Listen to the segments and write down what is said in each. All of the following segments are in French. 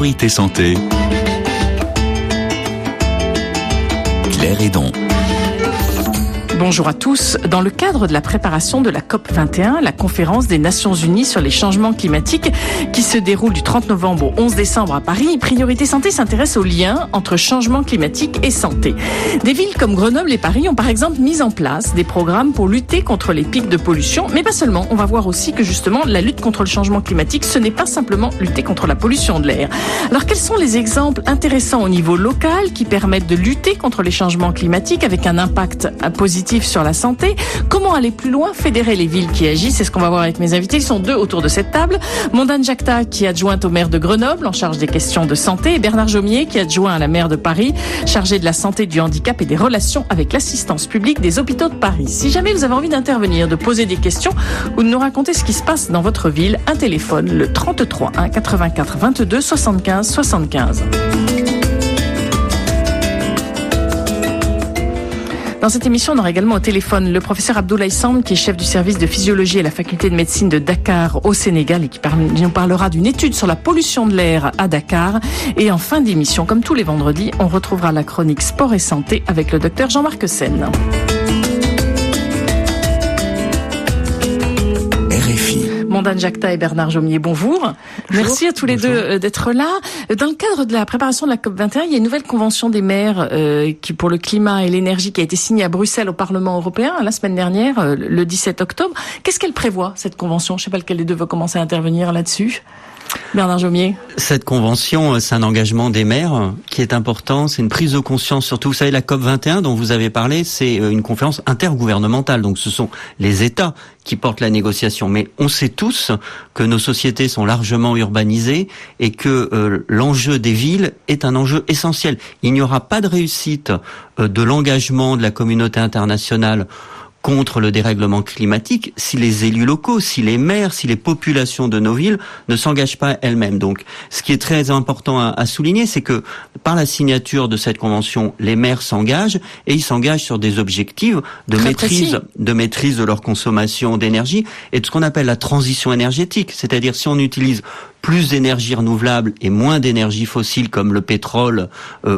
Priorité Santé. Claire Hédon. Bonjour à tous. Dans le cadre de la préparation de la COP21, la conférence des Nations Unies sur les changements climatiques qui se déroule du 30 novembre au 11 décembre à Paris, Priorité Santé s'intéresse aux liens entre changement climatique et santé. Des villes comme Grenoble et Paris ont par exemple mis en place des programmes pour lutter contre les pics de pollution, mais pas seulement. On va voir aussi que justement la lutte contre le changement climatique, ce n'est pas simplement lutter contre la pollution de l'air. Alors quels sont les exemples intéressants au niveau local qui permettent de lutter contre les changements climatiques avec un impact positif sur la santé? Comment aller plus loin, fédérer les villes qui agissent? C'est ce qu'on va voir avec mes invités. Ils sont deux autour de cette table. Mondane Jacta, qui est adjointe au maire de Grenoble, en charge des questions de santé, et Bernard Jomier, qui est adjoint à la maire de Paris, chargé de la santé, du handicap et des relations avec l'assistance publique des hôpitaux de Paris. Si jamais vous avez envie d'intervenir, de poser des questions ou de nous raconter ce qui se passe dans votre ville, un téléphone, le 33 1 84 22 75 75. Dans cette émission, on aura également au téléphone le professeur Abdoulaye Samb, qui est chef du service de physiologie à la faculté de médecine de Dakar au Sénégal et qui nous parlera d'une étude sur la pollution de l'air à Dakar. Et en fin d'émission, comme tous les vendredis, on retrouvera la chronique sport et santé avec le docteur Jean-Marc Sen. Mondane Jacta et Bernard Jomier, bonjour. Merci à tous les deux d'être là. Dans le cadre de la préparation de la COP21, il y a une nouvelle convention des maires qui pour le climat et l'énergie qui a été signée à Bruxelles au Parlement européen la semaine dernière, le 17 octobre. Qu'est-ce qu'elle prévoit, cette convention? Je ne sais pas lequel des deux veut commencer à intervenir là-dessus. Bernard Jomier. Cette convention, c'est un engagement des maires qui est important, c'est une prise de conscience. Surtout, vous savez, la COP21 dont vous avez parlé, c'est une conférence intergouvernementale. Donc ce sont les États qui portent la négociation. Mais on sait tous que nos sociétés sont largement urbanisées et que l'enjeu des villes est un enjeu essentiel. Il n'y aura pas de réussite de l'engagement de la communauté internationale contre le dérèglement climatique si les élus locaux, si les maires, si les populations de nos villes ne s'engagent pas elles-mêmes. Donc, ce qui est très important à souligner, c'est que par la signature de cette convention, les maires s'engagent et ils s'engagent sur des objectifs de maîtrise de leur consommation d'énergie et de ce qu'on appelle la transition énergétique. C'est-à-dire si on utilise plus d'énergie renouvelable et moins d'énergie fossile comme le pétrole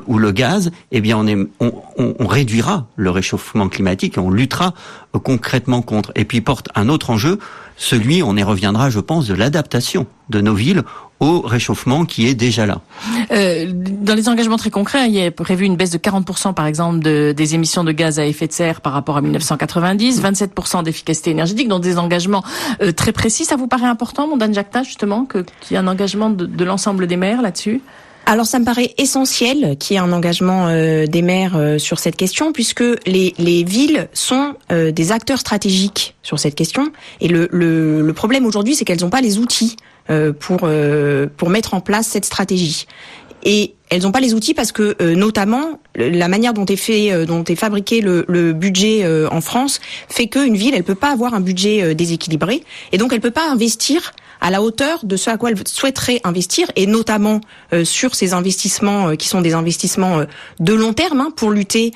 ou le gaz, eh bien on réduira le réchauffement climatique et on luttera concrètement contre. Et puis porte un autre enjeu, celui, on y reviendra je pense, de l'adaptation de nos villes au réchauffement qui est déjà là. Dans les engagements très concrets, il y a prévu une baisse de 40% par exemple des émissions de gaz à effet de serre par rapport à 1990, 27% d'efficacité énergétique, donc des engagements très précis. Ça vous paraît important, Mondane Jacta, justement, qu'il y ait un engagement de l'ensemble des maires là-dessus? Alors ça me paraît essentiel qu'il y ait un engagement des maires sur cette question, puisque les villes sont des acteurs stratégiques sur cette question. Et le problème aujourd'hui, c'est qu'elles n'ont pas les outils pour mettre en place cette stratégie. Et elles n'ont pas les outils parce que notamment la manière dont est fabriqué le budget en France fait qu'une ville, elle peut pas avoir un budget déséquilibré et donc elle peut pas investir à la hauteur de ce à quoi elle souhaiterait investir, et notamment sur ces investissements qui sont des investissements de long terme pour lutter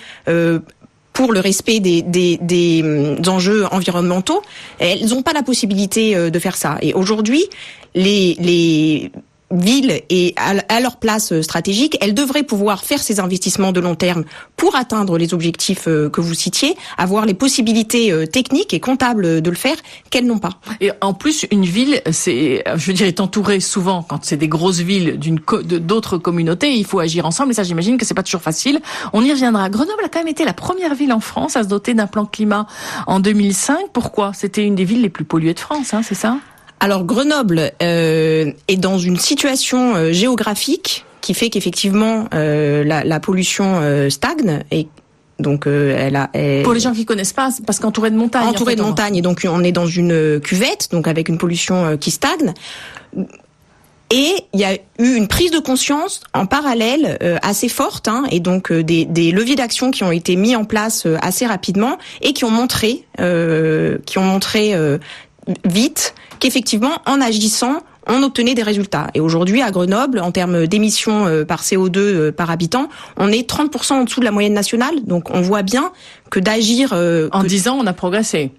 pour le respect des enjeux environnementaux. Elles n'ont pas la possibilité de faire ça. Et aujourd'hui, les villes et à leur place stratégique, elles devraient pouvoir faire ces investissements de long terme pour atteindre les objectifs que vous citiez, avoir les possibilités techniques et comptables de le faire qu'elles n'ont pas. Et en plus, une ville, est entourée souvent, quand c'est des grosses villes d'autres communautés, il faut agir ensemble et ça, j'imagine que c'est pas toujours facile. On y reviendra. Grenoble a quand même été la première ville en France à se doter d'un plan climat en 2005. Pourquoi? C'était une des villes les plus polluées de France, c'est ça? Alors Grenoble est dans une situation géographique qui fait qu'effectivement la pollution stagne et donc pour les gens qui connaissent pas, c'est parce qu'entouré de montagnes. Entouré de montagnes, et donc on est dans une cuvette, donc avec une pollution qui stagne. Et il y a eu une prise de conscience en parallèle assez forte, et donc des leviers d'action qui ont été mis en place assez rapidement et qui ont montré vite qu'effectivement, en agissant, on obtenait des résultats. Et aujourd'hui, à Grenoble, en termes d'émissions par CO2 par habitant, on est 30% en dessous de la moyenne nationale. Donc, on voit bien que d'agir... En 10 ans, on a progressé.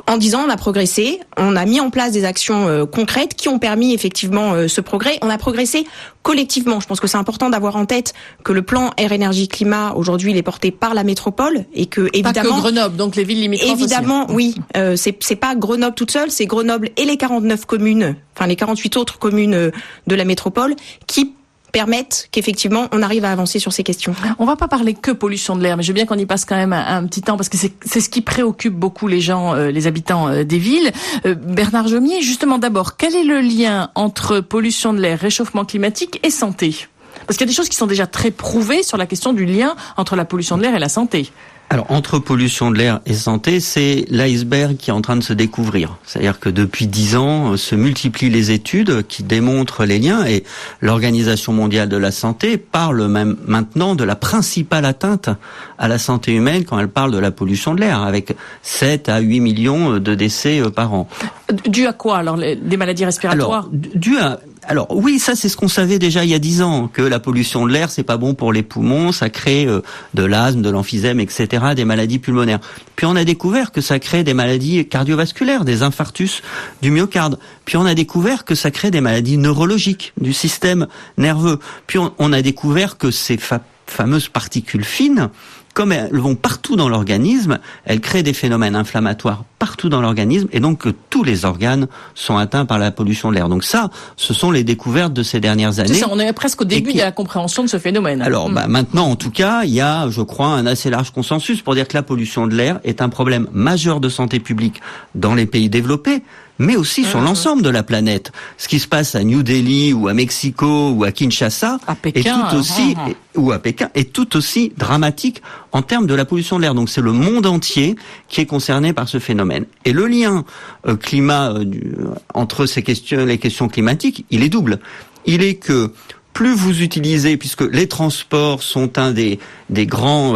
en 10 ans, on a progressé, on a mis en place des actions concrètes qui ont permis effectivement ce progrès. On a progressé collectivement. Je pense que c'est important d'avoir en tête que le plan Air Énergie Climat aujourd'hui il est porté par la métropole et que évidemment pas que Grenoble, donc les villes limitrophes évidemment aussi. Oui, c'est pas Grenoble toute seule, c'est Grenoble et les 49 communes, enfin les 48 autres communes de la métropole qui permettent qu'effectivement on arrive à avancer sur ces questions. On va pas parler que pollution de l'air, mais je veux bien qu'on y passe quand même un petit temps parce que c'est ce qui préoccupe beaucoup les gens, les habitants des villes. Bernard Jomier, justement d'abord, quel est le lien entre pollution de l'air, réchauffement climatique et santé ? Parce qu'il y a des choses qui sont déjà très prouvées sur la question du lien entre la pollution de l'air et la santé. Alors, entre pollution de l'air et santé, c'est l'iceberg qui est en train de se découvrir. C'est-à-dire que depuis 10 ans, se multiplient les études qui démontrent les liens et l'Organisation mondiale de la santé parle même maintenant de la principale atteinte à la santé humaine quand elle parle de la pollution de l'air, avec 7 à 8 millions de décès par an. Dû à quoi alors? Des maladies respiratoires? Alors oui, ça c'est ce qu'on savait déjà il y a 10 ans, que la pollution de l'air c'est pas bon pour les poumons, ça crée de l'asthme, de l'emphysème, etc., des maladies pulmonaires. Puis on a découvert que ça crée des maladies cardiovasculaires, des infarctus du myocarde. Puis on a découvert que ça crée des maladies neurologiques du système nerveux. Puis on a découvert que ces fameuses particules fines, comme elles vont partout dans l'organisme, elles créent des phénomènes inflammatoires partout dans l'organisme et donc que tous les organes sont atteints par la pollution de l'air. Donc ça, ce sont les découvertes de ces dernières années. C'est ça, on est presque au début de la compréhension de ce phénomène. Alors maintenant, en tout cas, il y a, je crois, un assez large consensus pour dire que la pollution de l'air est un problème majeur de santé publique dans les pays développés, mais aussi sur l'ensemble de la planète. Ce qui se passe à New Delhi ou à Mexico ou à Kinshasa à Pékin, est tout aussi ou à Pékin est tout aussi dramatique en termes de la pollution de l'air. Donc c'est le monde entier qui est concerné par ce phénomène. Et le lien climat entre ces questions, les questions climatiques, il est double. Il est que plus vous utilisez, puisque les transports sont un des grands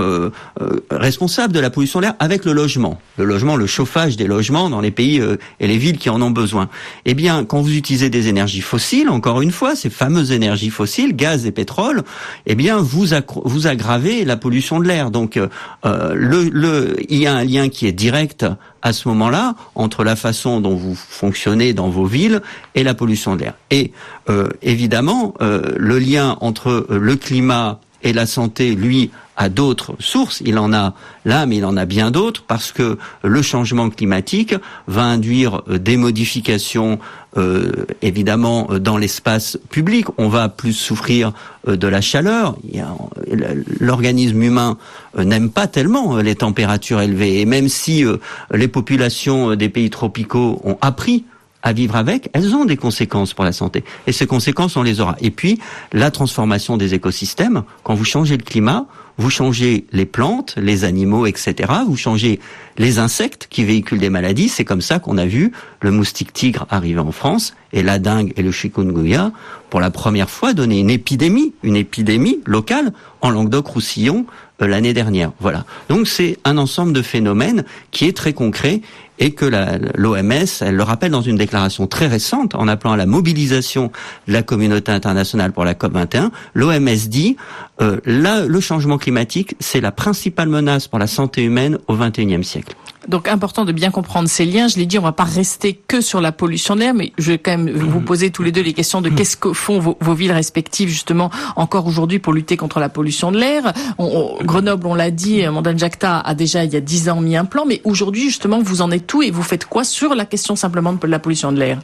responsables de la pollution de l'air, avec le logement, le chauffage des logements dans les pays et les villes qui en ont besoin. Eh bien, quand vous utilisez des énergies fossiles, encore une fois, ces fameuses énergies fossiles, gaz et pétrole, eh bien, vous aggravez la pollution de l'air. Donc, il y a un lien qui est direct à ce moment-là entre la façon dont vous fonctionnez dans vos villes et la pollution de l'air. Et évidemment, le lien entre le climat et la santé, lui, a d'autres sources. Il en a là, mais il en a bien d'autres, parce que le changement climatique va induire des modifications, évidemment, dans l'espace public. On va plus souffrir de la chaleur. L'organisme humain n'aime pas tellement les températures élevées. Et même si les populations des pays tropicaux ont appris à vivre avec, elles ont des conséquences pour la santé. Et ces conséquences, on les aura. Et puis, la transformation des écosystèmes, quand vous changez le climat, vous changez les plantes, les animaux, etc. Vous changez les insectes qui véhiculent des maladies. C'est comme ça qu'on a vu le moustique tigre arriver en France et la dengue et le chikungunya pour la première fois donner une épidémie locale en Languedoc-Roussillon l'année dernière. Voilà. Donc c'est un ensemble de phénomènes qui est très concret et que l'OMS, elle le rappelle dans une déclaration très récente en appelant à la mobilisation de la communauté internationale pour la COP21. L'OMS dit le changement climatique, c'est la principale menace pour la santé humaine au XXIe siècle. Donc important de bien comprendre ces liens. Je l'ai dit, on va pas rester que sur la pollution de l'air, mais je vais quand même vous poser tous les deux les questions de qu'est-ce que font vos villes respectives justement encore aujourd'hui pour lutter contre la pollution de l'air. Grenoble, on l'a dit, Mandane Diakhaté a déjà il y a 10 ans mis un plan, mais aujourd'hui justement vous en êtes où et vous faites quoi sur la question simplement de la pollution de l'air?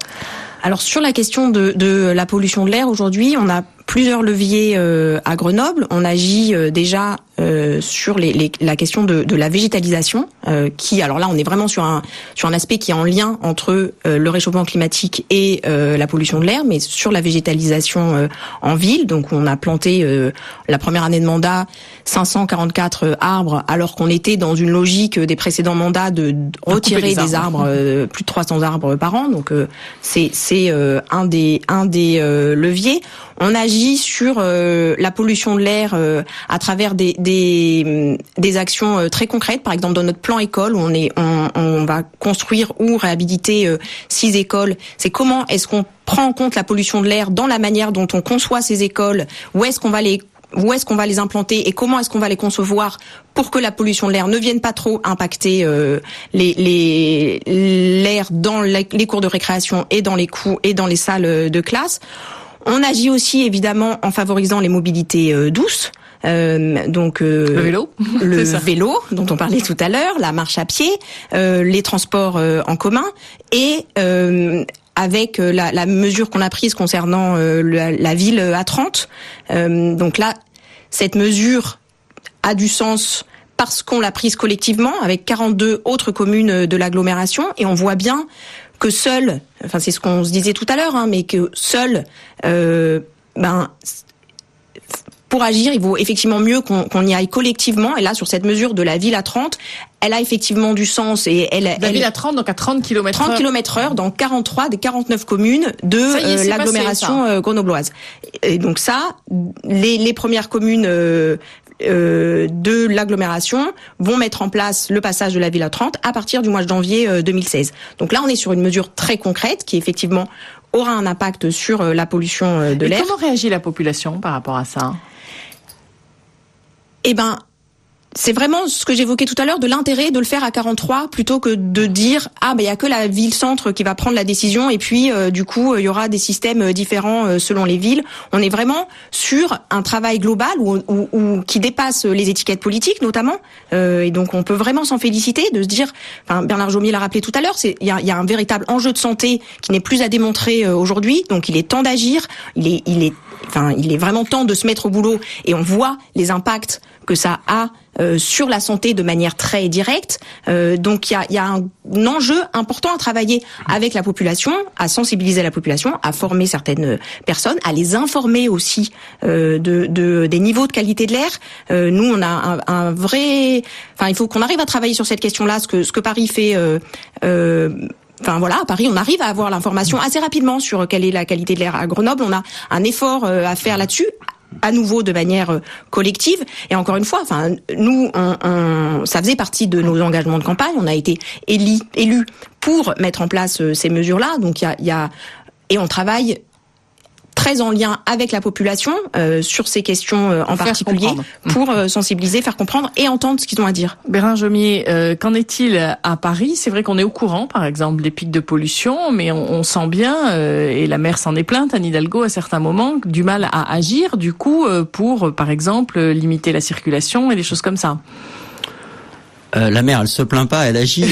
Alors sur la question de la pollution de l'air, aujourd'hui, on a plusieurs leviers à Grenoble. On agit déjà sur la question de la végétalisation, qui, alors là, on est vraiment sur un aspect qui est en lien entre le réchauffement climatique et la pollution de l'air, mais sur la végétalisation en ville. Donc, on a planté la première année de mandat 544 arbres, alors qu'on était dans une logique des précédents mandats de retirer des arbres, plus de 300 arbres par an. Donc, c'est un des leviers. On agit sur la pollution de l'air à travers des actions très concrètes. Par exemple, dans notre plan école, on va construire ou réhabiliter 6 écoles. C'est comment est-ce qu'on prend en compte la pollution de l'air dans la manière dont on conçoit ces écoles, où est-ce qu'on va les où est-ce qu'on va les implanter et comment est-ce qu'on va les concevoir pour que la pollution de l'air ne vienne pas trop impacter l'air dans les cours de récréation et dans les salles de classe. On agit aussi évidemment en favorisant les mobilités douces. Le vélo, le vélo dont on parlait tout à l'heure, la marche à pied, les transports en commun et avec la mesure qu'on a prise concernant la ville à 30. Donc là, cette mesure a du sens parce qu'on l'a prise collectivement avec 42 autres communes de l'agglomération et on voit bien que seul, enfin c'est ce qu'on se disait tout à l'heure, mais que seul, pour agir, il vaut effectivement mieux qu'on y aille collectivement. Et là, sur cette mesure de la ville à 30, elle a effectivement du sens. Et la ville à 30, donc à 30 km/h. 30 km/h dans 43 des 49 communes de l'agglomération grenobloise. Et donc ça, les premières communes de l'agglomération vont mettre en place le passage de la ville à 30 à partir du mois de janvier 2016. Donc là, on est sur une mesure très concrète qui effectivement aura un impact sur la pollution de l'air. Et comment réagit la population par rapport à ça ? C'est vraiment ce que j'évoquais tout à l'heure de l'intérêt de le faire à 43 plutôt que de dire il y a que la ville-centre qui va prendre la décision et puis du coup il y aura des systèmes différents selon les villes. On est vraiment sur un travail global ou qui dépasse les étiquettes politiques notamment et donc on peut vraiment s'en féliciter de se dire, Bernard Jomier l'a rappelé tout à l'heure, il y a un véritable enjeu de santé qui n'est plus à démontrer aujourd'hui, donc il est temps d'agir, il est vraiment temps de se mettre au boulot et on voit les impacts que ça a sur la santé de manière très directe. Donc il y a un enjeu important à travailler avec la population, à sensibiliser la population, à former certaines personnes, à les informer aussi des niveaux de qualité de l'air. Nous on a un vrai, il faut qu'on arrive à travailler sur cette question-là, ce que Paris fait. À Paris, on arrive à avoir l'information assez rapidement sur quelle est la qualité de l'air. À Grenoble, on a un effort à faire là-dessus, à nouveau de manière collective. Et encore une fois, nous, ça faisait partie de nos engagements de campagne. On a été élus pour mettre en place ces mesures-là. Donc et on travaille très en lien avec la population sur ces questions en particulier pour sensibiliser, faire comprendre et entendre ce qu'ils ont à dire. Bernard Jomier, qu'en est-il à Paris ? C'est vrai qu'on est au courant, par exemple, des pics de pollution, mais on sent bien, et la maire s'en est plainte, Anne Hidalgo, à certains moments, du mal à agir, du coup, pour, par exemple, limiter la circulation et des choses comme ça. La maire, elle se plaint pas, elle agit,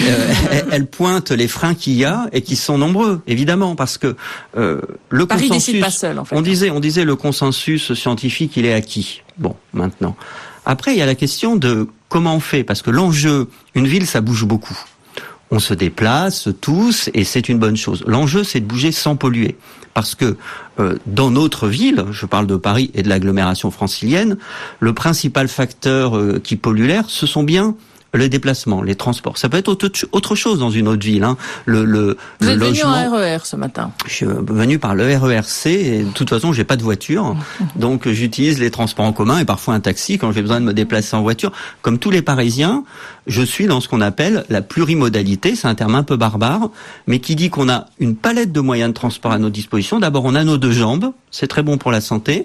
elle pointe les freins qu'il y a et qui sont nombreux, évidemment, parce que le Paris consensus, décide pas seul, en fait. on disait le consensus scientifique, il est acquis. Bon, maintenant. Après, il y a la question de comment on fait, parce que l'enjeu, une ville, ça bouge beaucoup. On se déplace tous et c'est une bonne chose. L'enjeu, c'est de bouger sans polluer. Parce que dans notre ville, je parle de Paris et de l'agglomération francilienne, le principal facteur qui pollue l'air, ce sont bien le déplacement, les transports. Ça peut être autre chose dans une autre ville. Vous êtes logement. venu en RER ce matin. Je suis venu par le RERC et de toute façon, j'ai pas de voiture. Donc, j'utilise les transports en commun et parfois un taxi quand j'ai besoin de me déplacer en voiture. Comme tous les Parisiens, je suis dans ce qu'on appelle la plurimodalité. C'est un terme un peu barbare, mais qui dit qu'on a une palette de moyens de transport à notre disposition. D'abord, on a nos deux jambes. C'est très bon pour la santé.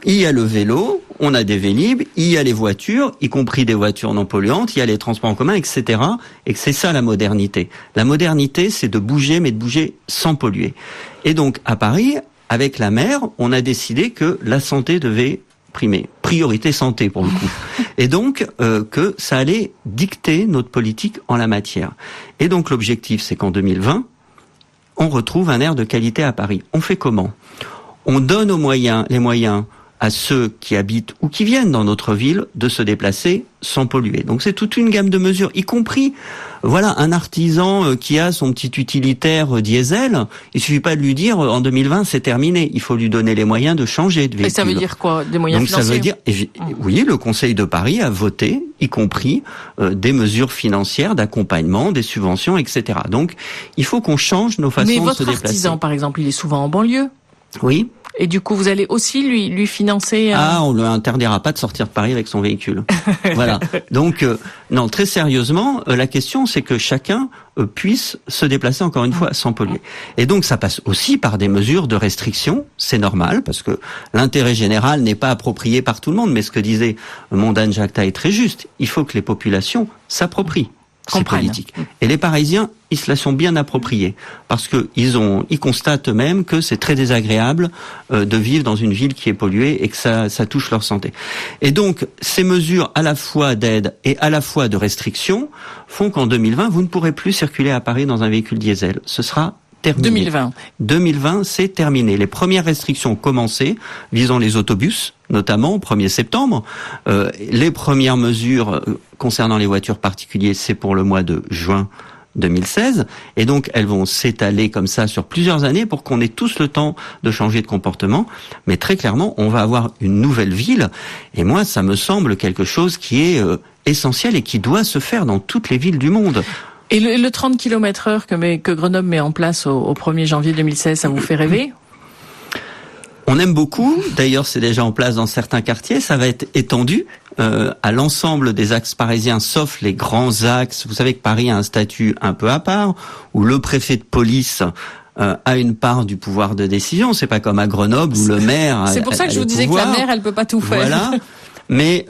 Il y a le vélo, on a des Vélib, il y a les voitures, y compris des voitures non polluantes, il y a les transports en commun, etc. Et que c'est ça la modernité. La modernité, c'est de bouger, mais de bouger sans polluer. Et donc, à Paris, avec la maire, on a décidé que la santé devait primer. Priorité santé, pour le coup. Et donc, que ça allait dicter notre politique en la matière. Et donc, l'objectif, c'est qu'en 2020, on retrouve un air de qualité à Paris. On fait comment ? On donne les moyens à ceux qui habitent ou qui viennent dans notre ville de se déplacer sans polluer. Donc c'est toute une gamme de mesures, y compris un artisan qui a son petit utilitaire diesel, il suffit pas de lui dire en 2020 c'est terminé, il faut lui donner les moyens de changer de véhicule. Et ça veut dire quoi ? Des moyens financiers ? Donc ça veut dire, oui, le Conseil de Paris a voté, y compris des mesures financières d'accompagnement, des subventions, etc. Donc il faut qu'on change nos façons de se déplacer. Mais votre artisan, par exemple, il est souvent en banlieue ? Oui. Et du coup, vous allez aussi lui financer... on ne lui interdira pas de sortir de Paris avec son véhicule. Voilà. Donc, non, très sérieusement, la question, c'est que chacun puisse se déplacer, encore une fois, sans polluer. Et donc, ça passe aussi par des mesures de restriction. C'est normal, parce que l'intérêt général n'est pas approprié par tout le monde. Mais ce que disait Mondane Jacta est très juste. Il faut que les populations s'approprient ces politiques. Et les Parisiens, ils se la sont bien appropriés, parce que ils constatent même que c'est très désagréable de vivre dans une ville qui est polluée et que ça touche leur santé. Et donc, ces mesures à la fois d'aide et à la fois de restriction font qu'en 2020, vous ne pourrez plus circuler à Paris dans un véhicule diesel. Ce sera terminé. 2020, c'est terminé. Les premières restrictions ont commencé, visant les autobus, notamment au 1er septembre. Les premières mesures concernant les voitures particulières, c'est pour le mois de juin 2016. Et donc, elles vont s'étaler comme ça sur plusieurs années pour qu'on ait tous le temps de changer de comportement. Mais très clairement, on va avoir une nouvelle ville. Et moi, ça me semble quelque chose qui est essentiel et qui doit se faire dans toutes les villes du monde. Et le 30 km/h que Grenoble met en place au 1er janvier 2016, ça vous fait rêver ? On aime beaucoup. D'ailleurs, c'est déjà en place dans certains quartiers. Ça va être étendu à l'ensemble des axes parisiens, sauf les grands axes. Vous savez que Paris a un statut un peu à part, où le préfet de police a une part du pouvoir de décision. C'est pas comme à Grenoble où le maire. C'est pour ça que je vous disais que la maire, elle peut pas tout faire. Voilà. Mais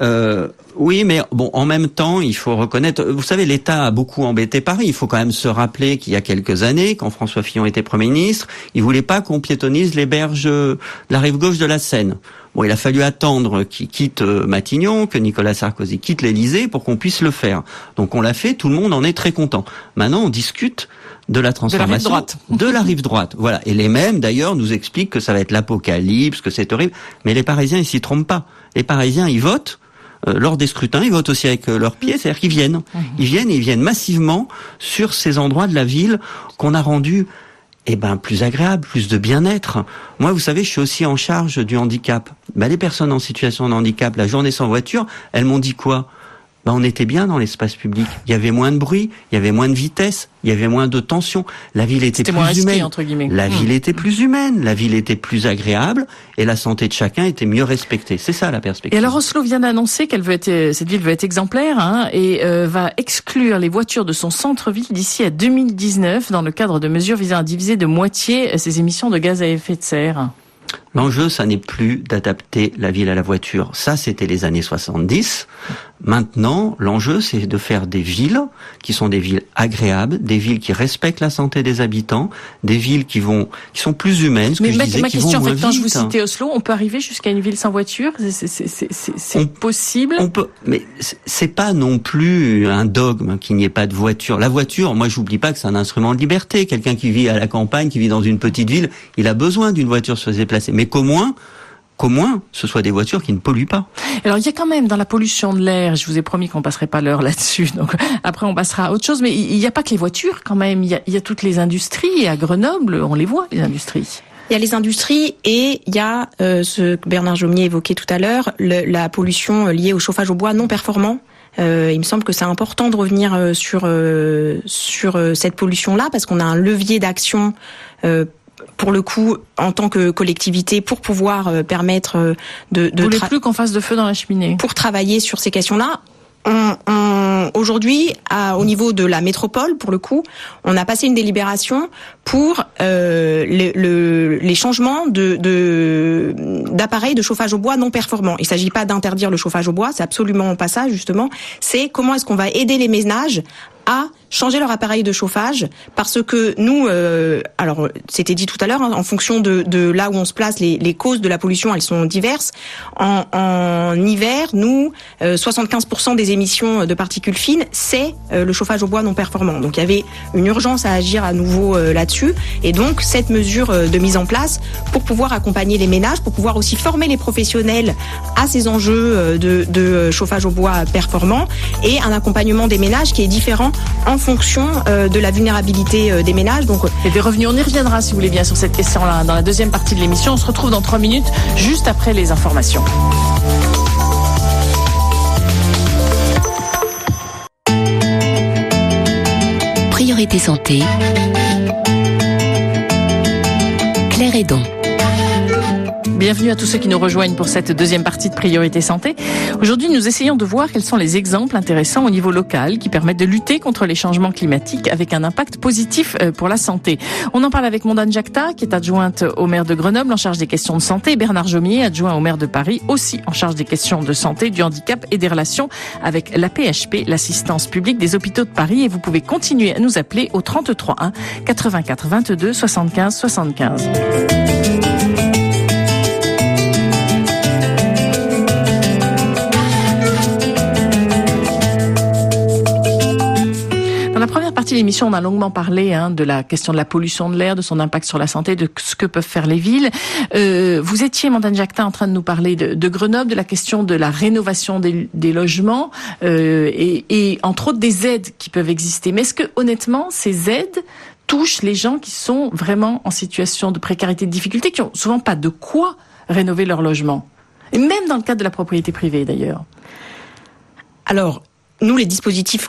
oui, mais bon, en même temps, il faut reconnaître. Vous savez, l'État a beaucoup embêté Paris. Il faut quand même se rappeler qu'il y a quelques années, quand François Fillon était Premier ministre, il voulait pas qu'on piétonise les berges de la rive gauche de la Seine. Bon, il a fallu attendre qu'il quitte Matignon, que Nicolas Sarkozy quitte l'Élysée pour qu'on puisse le faire. Donc on l'a fait. Tout le monde en est très content. Maintenant, on discute de la transformation de la rive droite. Voilà. Et les mêmes, d'ailleurs, nous expliquent que ça va être l'apocalypse, que c'est horrible. Mais les Parisiens, ils s'y trompent pas. Les Parisiens, ils votent. Lors des scrutins, ils votent aussi avec leurs pieds, c'est-à-dire qu'ils viennent. Ils viennent massivement sur ces endroits de la ville qu'on a rendus plus agréables, plus de bien-être. Moi, vous savez, je suis aussi en charge du handicap. Les personnes en situation de handicap, la journée sans voiture, elles m'ont dit quoi ? On était bien dans l'espace public. Il y avait moins de bruit, il y avait moins de vitesse, il y avait moins de tension. La ville était plus humaine. Entre guillemets. La ville était plus humaine, la ville était plus agréable et la santé de chacun était mieux respectée. C'est ça la perspective. Et alors Oslo vient d'annoncer cette ville veut être exemplaire et va exclure les voitures de son centre-ville d'ici à 2019 dans le cadre de mesures visant à diviser de moitié ses émissions de gaz à effet de serre. L'enjeu, ça n'est plus d'adapter la ville à la voiture. Ça, c'était les années 70. Maintenant, l'enjeu, c'est de faire des villes qui sont des villes agréables, des villes qui respectent la santé des habitants, des villes qui sont plus humaines. Mais ma question, en fait, quand je vous citais Oslo, on peut arriver jusqu'à une ville sans voiture? C'est possible? On peut, mais c'est pas non plus un dogme qu'il n'y ait pas de voiture. La voiture, moi, j'oublie pas que c'est un instrument de liberté. Quelqu'un qui vit à la campagne, qui vit dans une petite ville, il a besoin d'une voiture pour se déplacer. Mais qu'au moins, ce soit des voitures qui ne polluent pas. Alors, il y a quand même dans la pollution de l'air, je vous ai promis qu'on passerait pas l'heure là-dessus, donc après on passera à autre chose, mais il n'y a pas que les voitures quand même, il y a toutes les industries, et à Grenoble, on les voit, les industries. Il y a les industries et il y a ce que Bernard Jomier évoquait tout à l'heure, la pollution liée au chauffage au bois non performant. Il me semble que c'est important de revenir sur cette pollution-là, parce qu'on a un levier d'action pour le coup, en tant que collectivité, pour pouvoir permettre de vous voulez plus qu'on fasse de feu dans la cheminée. Pour travailler sur ces questions-là, aujourd'hui, au niveau de la métropole, pour le coup, on a passé une délibération pour les changements d'appareils de chauffage au bois non performants. Il ne s'agit pas d'interdire le chauffage au bois, c'est absolument pas ça, justement. C'est comment est-ce qu'on va aider les ménages à changer leur appareil de chauffage, parce que nous, alors c'était dit tout à l'heure, en fonction de là où on se place, les causes de la pollution, elles sont diverses. En hiver, nous, 75% des émissions de particules fines, c'est le chauffage au bois non performant. Donc il y avait une urgence à agir à nouveau là-dessus, et donc cette mesure de mise en place pour pouvoir accompagner les ménages, pour pouvoir aussi former les professionnels à ces enjeux de chauffage au bois performant, et un accompagnement des ménages qui est différent en fonction de la vulnérabilité des ménages. Donc, et des revenus, on y reviendra si vous voulez bien sur cette question-là dans la deuxième partie de l'émission. On se retrouve dans 3 minutes, juste après les informations. Priorité santé. Claire Hédon. Bienvenue à tous ceux qui nous rejoignent pour cette deuxième partie de Priorité Santé. Aujourd'hui, nous essayons de voir quels sont les exemples intéressants au niveau local qui permettent de lutter contre les changements climatiques avec un impact positif pour la santé. On en parle avec Mondane Jacta, qui est adjointe au maire de Grenoble en charge des questions de santé, et Bernard Jomier, adjoint au maire de Paris, aussi en charge des questions de santé, du handicap et des relations avec la PHP, l'assistance publique des hôpitaux de Paris. Et vous pouvez continuer à nous appeler au 33 1 84 22 75 75. Dans la première partie de l'émission, on a longuement parlé de la question de la pollution de l'air, de son impact sur la santé, de ce que peuvent faire les villes. Vous étiez, Mondane Jacta, en train de nous parler de Grenoble, de la question de la rénovation des logements et entre autres des aides qui peuvent exister. Mais est-ce que honnêtement, ces aides touchent les gens qui sont vraiment en situation de précarité, de difficulté, qui ont souvent pas de quoi rénover leur logement? Et même dans le cadre de la propriété privée, d'ailleurs. Alors, nous, les dispositifs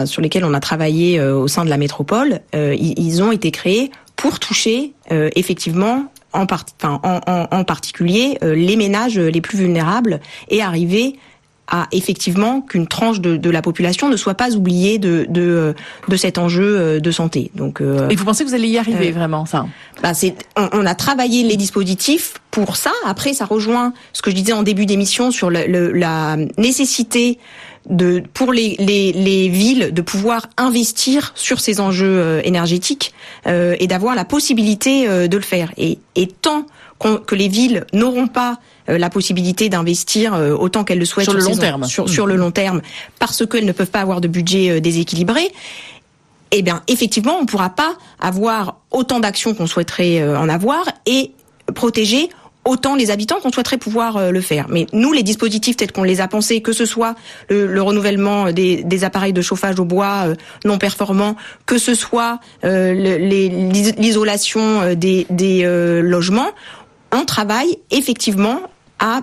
sur lesquels on a travaillé au sein de la métropole, ils ont été créés pour toucher effectivement en particulier les ménages les plus vulnérables et arriver à effectivement qu'une tranche de la population ne soit pas oubliée de cet enjeu de santé. Donc, et vous pensez que vous allez y arriver vraiment, ça? On a travaillé les dispositifs pour ça. Après, ça rejoint ce que je disais en début d'émission sur la nécessité pour les villes de pouvoir investir sur ces enjeux énergétiques et d'avoir la possibilité de le faire. Et tant que les villes n'auront pas la possibilité d'investir autant qu'elles le souhaitent sur le long terme, parce qu'elles ne peuvent pas avoir de budget déséquilibré, eh bien effectivement on ne pourra pas avoir autant d'actions qu'on souhaiterait en avoir et protéger autant les habitants qu'on souhaiterait pouvoir le faire. Mais nous, les dispositifs tels qu'on les a pensés, que ce soit le renouvellement des appareils de chauffage au bois non performants, que ce soit l'isolation des logements, on travaille effectivement à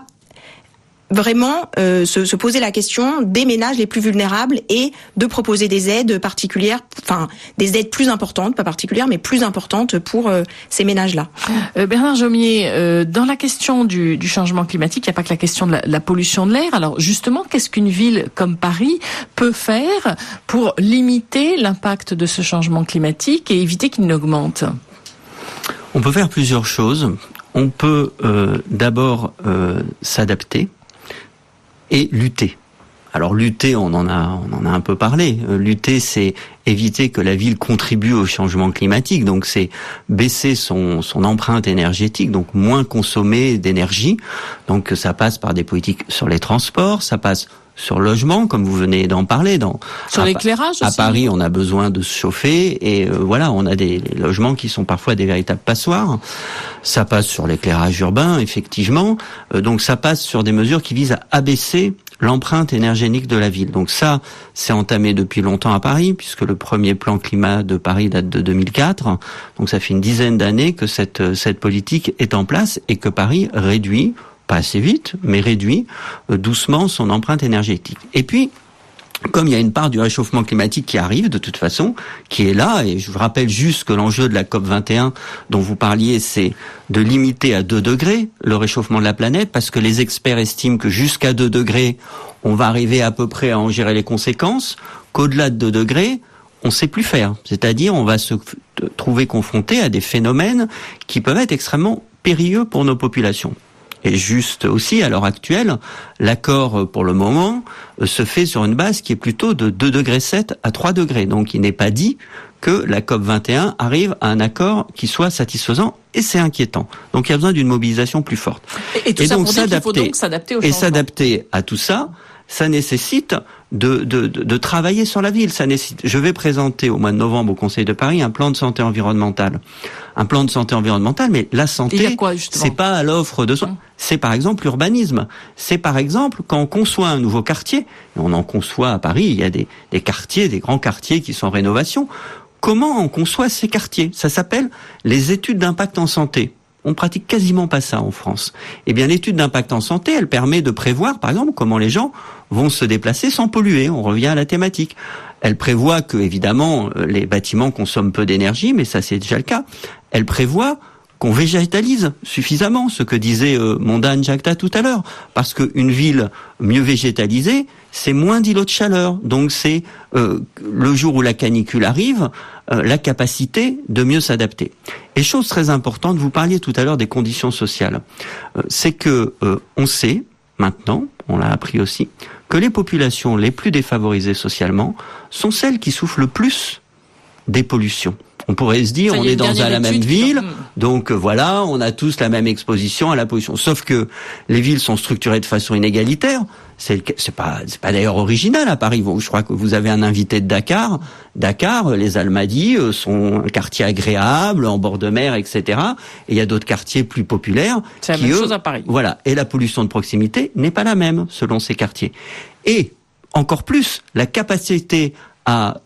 vraiment se poser la question des ménages les plus vulnérables et de proposer des aides particulières, enfin des aides plus importantes, pas particulières, mais plus importantes pour ces ménages-là. Bernard Jomier, dans la question du changement climatique, il n'y a pas que la question de la pollution de l'air. Alors justement, qu'est-ce qu'une ville comme Paris peut faire pour limiter l'impact de ce changement climatique et éviter qu'il n'augmente? On peut faire plusieurs choses. On peut d'abord s'adapter et lutter. Alors lutter, on en a un peu parlé. Lutter, c'est éviter que la ville contribue au changement climatique. Donc c'est baisser son empreinte énergétique, donc moins consommer d'énergie. Donc ça passe par des politiques sur les transports, ça passe sur le logement, comme vous venez d'en parler. Sur l'éclairage aussi. À Paris, on a besoin de se chauffer et voilà, on a des logements qui sont parfois des véritables passoires. Ça passe sur l'éclairage urbain, effectivement. Donc ça passe sur des mesures qui visent à abaisser l'empreinte énergétique de la ville. Donc ça, c'est entamé depuis longtemps à Paris, puisque le premier plan climat de Paris date de 2004. Donc ça fait une dizaine d'années que cette politique est en place et que Paris réduit, pas assez vite, mais réduit doucement son empreinte énergétique. Et puis, comme il y a une part du réchauffement climatique qui arrive de toute façon, qui est là, et je vous rappelle juste que l'enjeu de la COP21 dont vous parliez, c'est de limiter à 2 degrés le réchauffement de la planète, parce que les experts estiment que jusqu'à 2 degrés, on va arriver à peu près à en gérer les conséquences, qu'au-delà de 2 degrés, on ne sait plus faire. C'est-à-dire, on va se trouver confronté à des phénomènes qui peuvent être extrêmement périlleux pour nos populations. Et juste aussi, à l'heure actuelle, l'accord pour le moment se fait sur une base qui est plutôt de 2,7 degrés à 3 degrés. Donc il n'est pas dit que la COP21 arrive à un accord qui soit satisfaisant, et c'est inquiétant. Donc il y a besoin d'une mobilisation plus forte. Et tout ça donc, pour dire qu'il faut donc s'adapter au changement. Et s'adapter à tout ça, ça nécessite de travailler sur la ville. Ça nécessite. Je vais présenter au mois de novembre au Conseil de Paris un plan de santé environnementale. Un plan de santé environnementale, mais la santé, c'est pas à l'offre de soins. C'est par exemple l'urbanisme. C'est par exemple quand on conçoit un nouveau quartier, et on en conçoit à Paris, il y a des quartiers, des grands quartiers qui sont en rénovation. Comment on conçoit ces quartiers? Ça s'appelle les études d'impact en santé. On pratique quasiment pas ça en France. Eh bien, l'étude d'impact en santé, elle permet de prévoir, par exemple, comment les gens vont se déplacer sans polluer. On revient à la thématique. Elle prévoit que, évidemment, les bâtiments consomment peu d'énergie, mais ça, c'est déjà le cas. Elle prévoit qu'on végétalise suffisamment, ce que disait Mondane Jacta tout à l'heure, parce qu'une ville mieux végétalisée, c'est moins d'îlots de chaleur. Donc c'est le jour où la canicule arrive, la capacité de mieux s'adapter. Et chose très importante, vous parliez tout à l'heure des conditions sociales, c'est que on sait maintenant, on l'a appris aussi, que les populations les plus défavorisées socialement sont celles qui souffrent le plus des pollutions. On pourrait se dire, on est dans la même ville, donc voilà, on a tous la même exposition à la pollution. Sauf que les villes sont structurées de façon inégalitaire. C'est pas d'ailleurs original à Paris. Je crois que vous avez un invité de Dakar. Dakar, les Almadies sont un quartier agréable, en bord de mer, etc. Et il y a d'autres quartiers plus populaires. C'est la même chose à Paris. Voilà. Et la pollution de proximité n'est pas la même selon ces quartiers. Et encore plus, la capacité à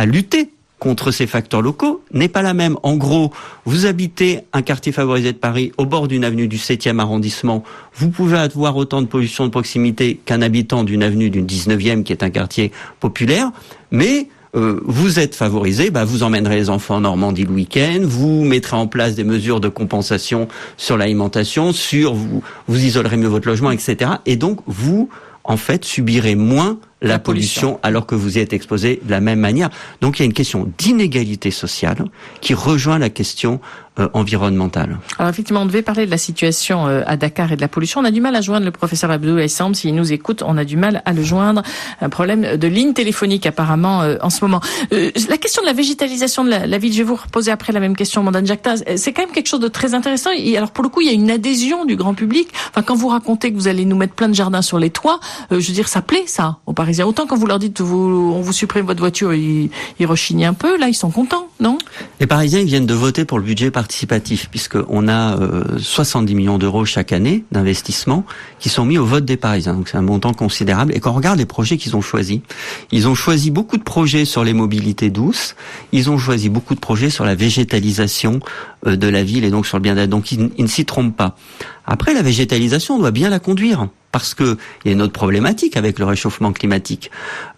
lutter contre ces facteurs locaux n'est pas la même. En gros, vous habitez un quartier favorisé de Paris au bord d'une avenue du 7e arrondissement, vous pouvez avoir autant de pollution de proximité qu'un habitant d'une avenue du 19e qui est un quartier populaire, mais vous êtes favorisé, vous emmènerez les enfants en Normandie le week-end, vous mettrez en place des mesures de compensation sur l'alimentation, vous isolerez mieux votre logement, etc. Et donc, vous, en fait, subirez moins la pollution alors que vous y êtes exposé de la même manière. Donc il y a une question d'inégalité sociale qui rejoint la question environnementale. Alors effectivement, on devait parler de la situation à Dakar et de la pollution. On a du mal à joindre le professeur Abdoulaye Samb. S'il nous écoute, on a du mal à le joindre. Un problème de ligne téléphonique apparemment en ce moment. La question de la végétalisation de la ville, je vais vous reposer après la même question, Mondane Jacta. C'est quand même quelque chose de très intéressant. Et alors pour le coup, il y a une adhésion du grand public. Enfin, quand vous racontez que vous allez nous mettre plein de jardins sur les toits, je veux dire, ça plaît ça aux Parisiens. Autant quand vous leur dites on vous supprime votre voiture, ils rechignent un peu. Là, ils sont contents, non? Les Parisiens, ils viennent de voter pour le budget participatif, puisqu'on a 70 millions d'euros chaque année d'investissement qui sont mis au vote des Parisiens. Donc c'est un montant considérable. Et quand on regarde les projets qu'ils ont choisis, ils ont choisi beaucoup de projets sur les mobilités douces, ils ont choisi beaucoup de projets sur la végétalisation de la ville et donc sur le bien-être. Donc ils ne s'y trompent pas. Après, la végétalisation, on doit bien la conduire. Parce que il y a une autre problématique avec le réchauffement climatique.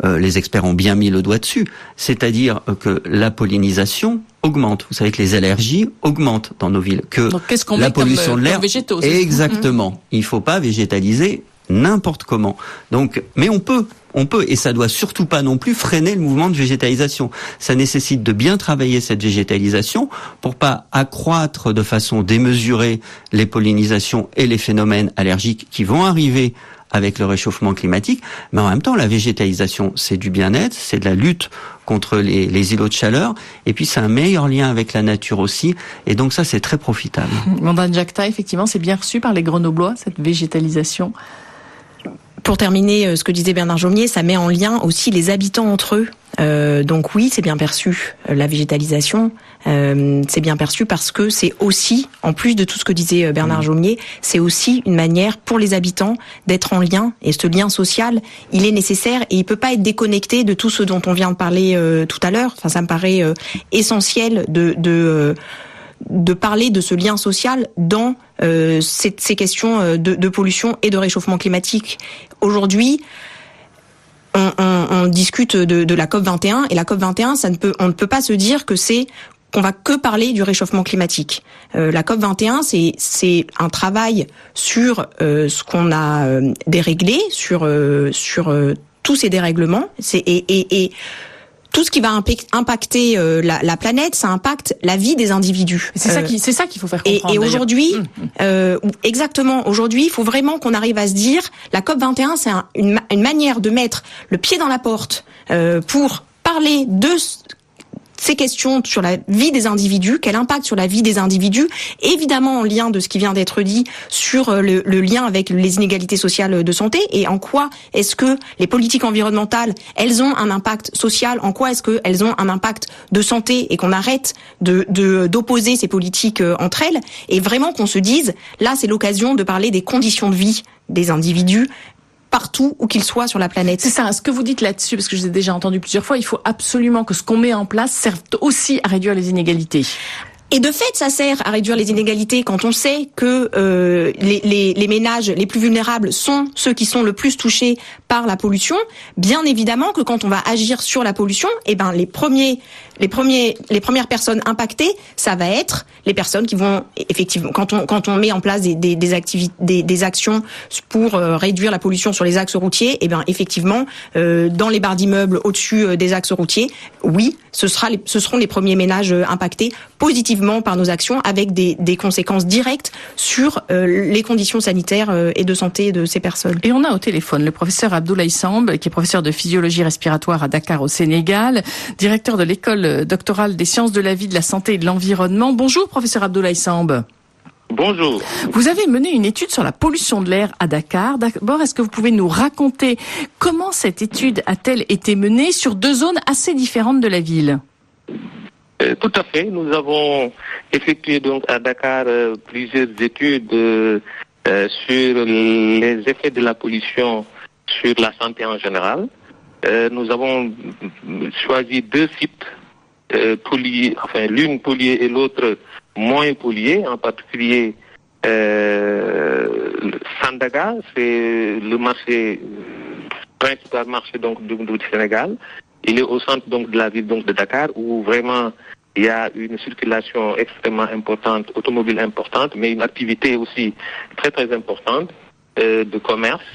Les experts ont bien mis le doigt dessus. C'est-à-dire que la pollinisation augmente. Vous savez que les allergies augmentent dans nos villes. Que donc, qu'est-ce qu'on la met pollution de l'air. Végétaux, exactement. Il faut pas végétaliser n'importe comment. Donc, mais on peut, et ça doit surtout pas non plus freiner le mouvement de végétalisation. Ça nécessite de bien travailler cette végétalisation pour pas accroître de façon démesurée les pollinisations et les phénomènes allergiques qui vont arriver avec le réchauffement climatique. Mais en même temps, la végétalisation, c'est du bien-être, c'est de la lutte contre les îlots de chaleur, et puis c'est un meilleur lien avec la nature aussi, et donc ça, c'est très profitable. Mondane Jacta, effectivement, c'est bien reçu par les Grenoblois, cette végétalisation. Pour terminer, ce que disait Bernard Jaumier, ça met en lien aussi les habitants entre eux. Donc oui, c'est bien perçu, la végétalisation. C'est bien perçu parce que c'est aussi, en plus de tout ce que disait Bernard Jaumier, c'est aussi une manière pour les habitants d'être en lien. Et ce lien social, il est nécessaire et il peut pas être déconnecté de tout ce dont on vient de parler tout à l'heure. Enfin, ça me paraît essentiel de parler de ce lien social dans ces questions de pollution et de réchauffement climatique. Aujourd'hui, on discute de la COP21 et la COP21, on ne peut pas se dire que qu'on va que parler du réchauffement climatique. La COP21, c'est un travail sur ce qu'on a déréglé, sur tous ces dérèglements, et tout ce qui va impacter la planète, ça impacte la vie des individus. C'est ça qu'il faut faire comprendre. Et aujourd'hui, exactement, aujourd'hui, il faut vraiment qu'on arrive à se dire, la COP21, c'est une manière de mettre le pied dans la porte pour parler de ces questions sur la vie des individus, quel impact sur la vie des individus, évidemment en lien de ce qui vient d'être dit sur le lien avec les inégalités sociales de santé, et en quoi est-ce que les politiques environnementales, elles ont un impact social, en quoi est-ce qu'elles ont un impact de santé, et qu'on arrête d'opposer ces politiques entre elles, et vraiment qu'on se dise, là c'est l'occasion de parler des conditions de vie des individus, partout où qu'ils soient sur la planète. C'est ça, ce que vous dites là-dessus, parce que je l'ai déjà entendu plusieurs fois, il faut absolument que ce qu'on met en place serve aussi à réduire les inégalités. Et de fait, ça sert à réduire les inégalités quand on sait que les ménages les plus vulnérables sont ceux qui sont le plus touchés par la pollution. Bien évidemment que quand on va agir sur la pollution, les premières personnes impactées, ça va être les personnes qui vont effectivement, quand on met en place des activités, des actions pour réduire la pollution sur les axes routiers, effectivement, dans les barres d'immeubles au-dessus des axes routiers, oui, ce seront les premiers ménages impactés positivement par nos actions, avec des conséquences directes sur les conditions sanitaires et de santé de ces personnes. Et on a au téléphone le professeur Abdoulaye Samb, qui est professeur de physiologie respiratoire à Dakar au Sénégal, directeur de l'école doctorale des sciences de la vie, de la santé et de l'environnement. Bonjour professeur Abdoulaye Samb. Bonjour. Vous avez mené une étude sur la pollution de l'air à Dakar. D'abord, est-ce que vous pouvez nous raconter comment cette étude a-t-elle été menée sur 2 zones assez différentes de la ville ? Tout à fait. Nous avons effectué donc à Dakar plusieurs études sur les effets de la pollution sur la santé en général. Nous avons choisi 2 sites pollués, l'une polluée et l'autre moins polluée, en particulier Sandaga, c'est le principal marché donc du Sénégal. Il est au centre donc de la ville donc de Dakar, où vraiment il y a une circulation extrêmement importante, automobile importante, mais une activité aussi très très importante de commerce.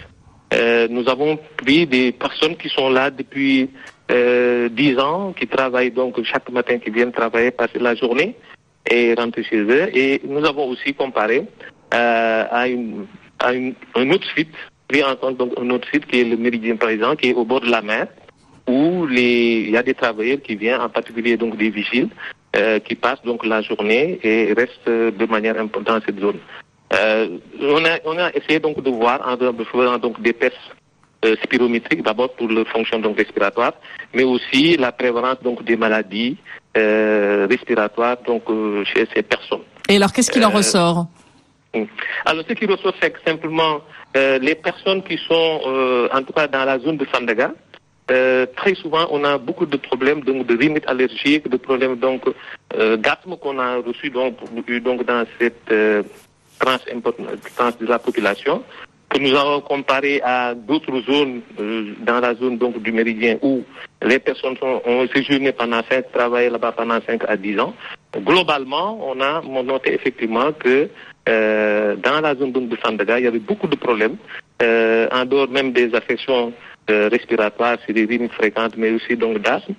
Nous avons pris des personnes qui sont là depuis 10 ans, qui travaillent donc chaque matin, qui viennent travailler, passer la journée et rentrer chez eux. Et nous avons aussi comparé à un autre site, pris en compte donc un autre site qui est le Méridien par exemple, qui est au bord de la mer, où il y a des travailleurs qui viennent, en particulier donc des vigiles, qui passent donc la journée et restent de manière importante dans cette zone. On a essayé donc de voir en faisant donc des tests spirométriques, d'abord pour leur fonction donc respiratoire, mais aussi la prévalence donc des maladies respiratoires donc chez ces personnes. Et alors qu'est-ce qu'il en ressort ? Alors ce qui ressort, c'est que simplement les personnes qui sont en tout cas dans la zone de Sandaga, très souvent, on a beaucoup de problèmes donc de rhinite allergique, de problèmes donc d'asthme qu'on a reçu donc dans cette tranche de la population, que nous avons comparé à d'autres zones dans la zone donc du Méridien où les personnes ont séjourné travaillé là-bas pendant 5 à 10 ans. Globalement, on a noté effectivement que dans la zone donc de Sandaga, il y avait beaucoup de problèmes, en dehors même des affections respiratoires, c'est des rhinites fréquentes, mais aussi donc d'asthme,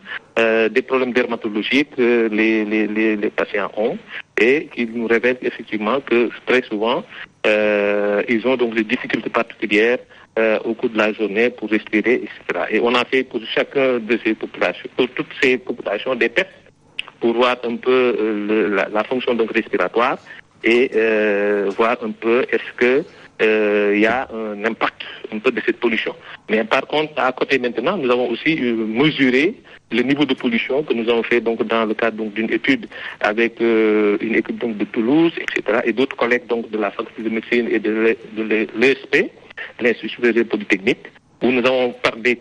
des problèmes dermatologiques que les patients ont et qui nous révèlent effectivement que très souvent ils ont donc des difficultés particulières au cours de la journée pour respirer, etc. Et on a fait pour chacun de ces populations, pour toutes ces populations, des tests pour voir un peu la fonction donc respiratoire et voir un peu est-ce que il y a un impact un peu de cette pollution. Mais par contre, à côté maintenant, nous avons aussi mesuré le niveau de pollution que nous avons fait donc dans le cadre donc d'une étude avec une équipe donc de Toulouse, etc. et d'autres collègues donc de la faculté de médecine et de l'ESP, l'Institut supérieur polytechnique, où nous avons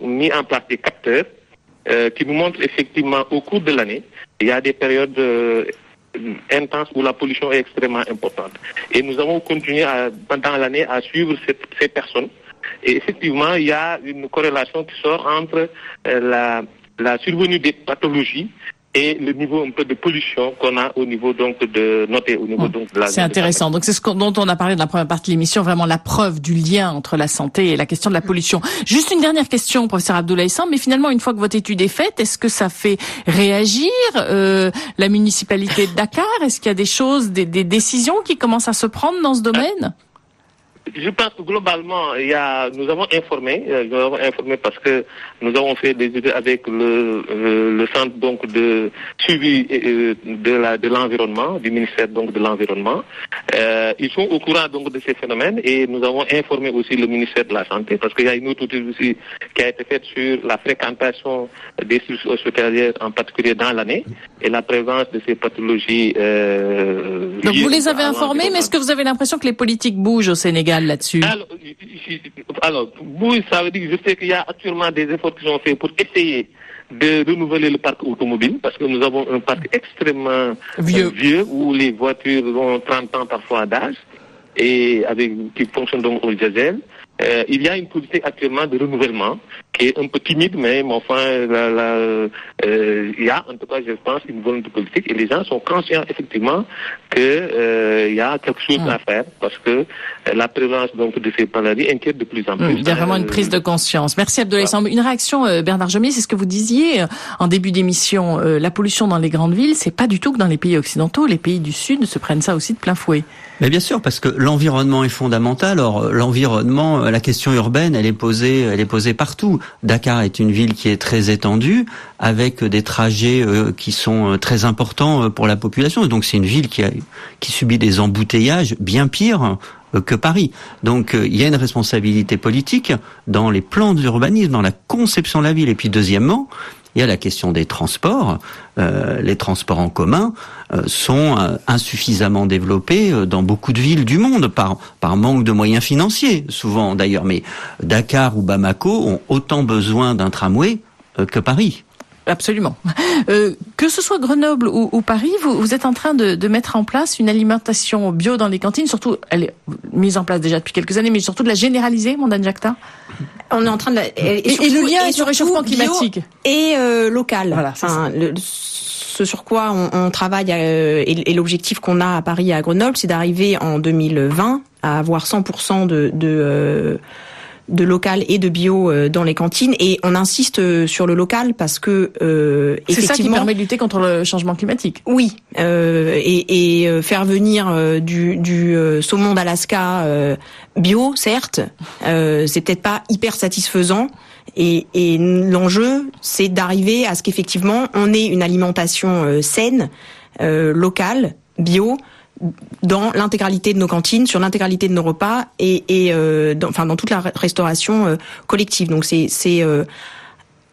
mis en place des capteurs qui nous montrent effectivement au cours de l'année, il y a des périodes intense où la pollution est extrêmement importante. Et nous avons continué pendant l'année à suivre ces personnes. Et effectivement, il y a une corrélation qui sort entre la survenue des pathologies et le niveau un peu de pollution qu'on a au niveau donc noté au niveau donc de la. C'est intéressant. Donc c'est dont on a parlé dans la première partie de l'émission, vraiment la preuve du lien entre la santé et la question de la pollution. Juste une dernière question, professeur Abdoulaye Samb, mais finalement une fois que votre étude est faite, est-ce que ça fait réagir la municipalité de Dakar? Est-ce qu'il y a des choses, des décisions qui commencent à se prendre dans ce domaine? Je pense que globalement, nous avons informé parce que nous avons fait des études avec le centre donc de suivi de l'environnement, du ministère donc de l'environnement. Ils sont au courant donc de ces phénomènes et nous avons informé aussi le ministère de la Santé parce qu'il y a une autre étude aussi qui a été faite sur la fréquentation des structures hospitalières, en particulier dans l'année, et la prévalence de ces pathologies. Donc vous les avez informés, mais est-ce que vous avez l'impression que les politiques bougent au Sénégal là-dessus? Alors, ça veut dire que je sais qu'il y a actuellement des efforts qui sont faits pour essayer de renouveler le parc automobile, parce que nous avons un parc extrêmement vieux où les voitures ont 30 ans parfois d'âge et qui fonctionnent donc au diesel. Il y a une politique actuellement de renouvellement qui est un peu timide, mais enfin, il y a en tout cas, je pense, une volonté politique et les gens sont conscients effectivement que il y a quelque chose à faire parce que la prévalence donc de ces maladies inquiète de plus en plus. Il y a vraiment une prise de conscience. Merci Abdoulaye Samb. Une réaction, Bernard Jomier, c'est ce que vous disiez en début d'émission. La pollution dans les grandes villes, c'est pas du tout que dans les pays occidentaux. Les pays du Sud se prennent ça aussi de plein fouet. Mais bien sûr, parce que l'environnement est fondamental. Or, l'environnement, la question urbaine, elle est posée partout. Dakar est une ville qui est très étendue, avec des trajets qui sont très importants pour la population. Et donc, c'est une ville qui subit des embouteillages bien pires que Paris. Donc, il y a une responsabilité politique dans les plans d'urbanisme, dans la conception de la ville. Et puis, deuxièmement, il y a la question des transports. Les transports en commun sont insuffisamment développés dans beaucoup de villes du monde, par manque de moyens financiers, souvent d'ailleurs. Mais Dakar ou Bamako ont autant besoin d'un tramway que Paris. Absolument. Que ce soit Grenoble ou Paris, vous êtes en train de mettre en place une alimentation bio dans les cantines, surtout, elle est mise en place déjà depuis quelques années, mais surtout de la généraliser, Mondane Jakta. On est en train de et le lien sur le réchauffement climatique et local. Voilà, ce sur quoi on travaille et l'objectif qu'on a à Paris et à Grenoble, c'est d'arriver en 2020 à avoir 100% de local et de bio dans les cantines, et on insiste sur le local parce que c'est ça qui permet de lutter contre le changement climatique. Oui, et faire venir du saumon d'Alaska bio, certes, c'est peut-être pas hyper satisfaisant. Et l'enjeu, c'est d'arriver à ce qu'effectivement on ait une alimentation saine, locale, bio, dans l'intégralité de nos cantines, sur l'intégralité de nos repas et dans toute la restauration collective. Donc c'est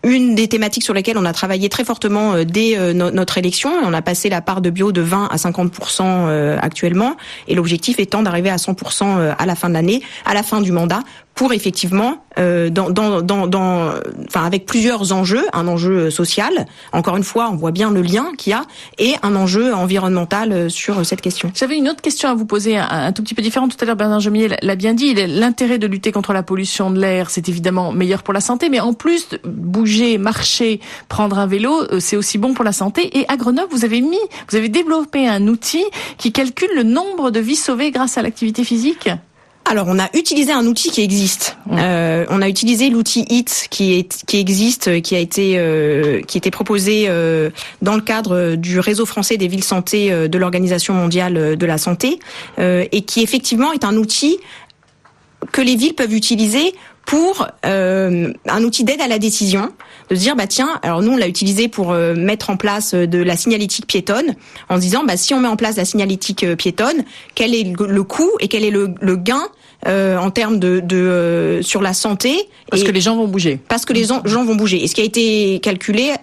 une des thématiques sur lesquelles on a travaillé très fortement dès notre élection. On a passé la part de bio de 20 à 50% actuellement, et l'objectif étant d'arriver à 100% à la fin de l'année, à la fin du mandat, pour effectivement, avec plusieurs enjeux, un enjeu social. Encore une fois, on voit bien le lien qu'il y a, et un enjeu environnemental sur cette question. J'avais une autre question à vous poser, un tout petit peu différente. Tout à l'heure, Bernard Jomier l'a bien dit. L'intérêt de lutter contre la pollution de l'air, c'est évidemment meilleur pour la santé, mais en plus, bouger, marcher, prendre un vélo, c'est aussi bon pour la santé. Et à Grenoble, vous avez développé un outil qui calcule le nombre de vies sauvées grâce à l'activité physique. Alors, on a utilisé un outil qui existe. On a utilisé l'outil HIT qui existe, qui était proposé dans le cadre du réseau français des villes santé de l'Organisation mondiale de la santé, et qui effectivement est un outil que les villes peuvent utiliser pour un outil d'aide à la décision, de se dire tiens, alors nous on l'a utilisé pour mettre en place de la signalétique piétonne, en se disant si on met en place la signalétique piétonne, quel est le coût et quel est le gain en termes de sur la santé, parce que les gens vont bouger. Parce que les gens vont bouger. Et ce qui a été calculé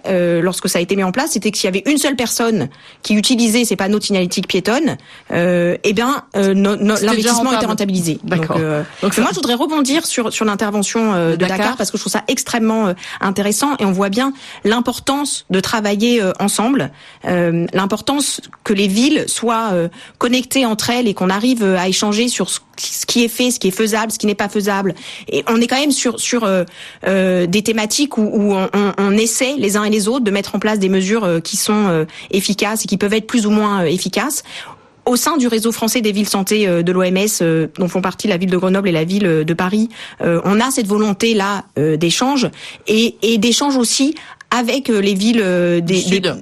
lorsque ça a été mis en place, c'était que s'il y avait une seule personne qui utilisait ces panneaux de signalétique piétonne, l'investissement était rentabilisé. D'accord. Donc moi je voudrais rebondir sur l'intervention de Dakar, parce que je trouve ça extrêmement intéressant, et on voit bien l'importance de travailler ensemble, l'importance que les villes soient connectées entre elles et qu'on arrive à échanger sur ce qui est fait, ce qui est faisable, ce qui n'est pas faisable. Et on est quand même sur des thématiques où on essaie les uns et les autres de mettre en place des mesures qui sont efficaces et qui peuvent être plus ou moins efficaces. Au sein du réseau français des villes santé de l'OMS, dont font partie la ville de Grenoble et la ville de Paris, on a cette volonté-là d'échange, et d'échange aussi avec les villes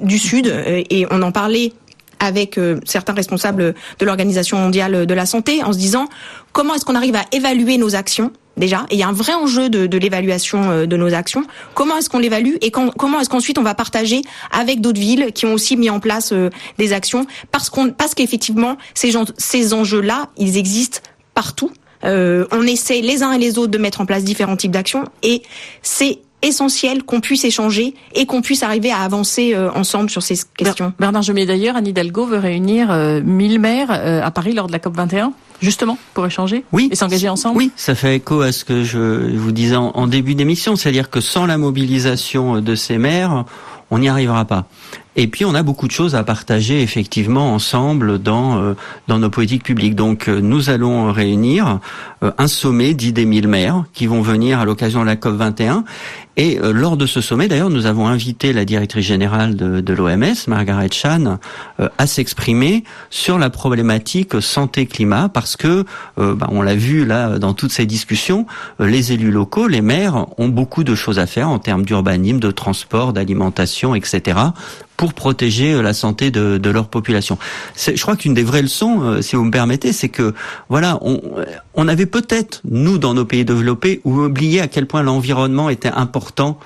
du Sud. Et on en parlait avec certains responsables de l'Organisation mondiale de la santé, en se disant comment est-ce qu'on arrive à évaluer nos actions déjà, et il y a un vrai enjeu de l'évaluation de nos actions. Comment est-ce qu'on l'évalue, et comment est-ce qu'ensuite on va partager avec d'autres villes qui ont aussi mis en place des actions, parce qu'effectivement ces enjeux-là, ils existent partout. On essaie les uns et les autres de mettre en place différents types d'actions, et c'est essentiel qu'on puisse échanger et qu'on puisse arriver à avancer ensemble sur ces questions. Bernard Jomier, d'ailleurs, Anne Hidalgo veut réunir 1000 maires à Paris lors de la COP 21. justement, pour échanger oui, et s'engager ensemble? Oui, ça fait écho à ce que je vous disais en début d'émission, c'est-à-dire que sans la mobilisation de ces maires, on n'y arrivera pas. Et puis on a beaucoup de choses à partager effectivement ensemble dans nos politiques publiques. Donc nous allons réunir un sommet d'10 000 maires qui vont venir à l'occasion de la COP 21. Et lors de ce sommet, d'ailleurs, nous avons invité la directrice générale de l'OMS, Margaret Chan, à s'exprimer sur la problématique santé-climat, parce que, on l'a vu là dans toutes ces discussions, les élus locaux, les maires, ont beaucoup de choses à faire en termes d'urbanisme, de transport, d'alimentation, etc., pour protéger la santé de leur population. Je crois qu'une des vraies leçons, si vous me permettez, c'est que voilà, on avait peut-être, nous, dans nos pays développés, oublié à quel point l'environnement était important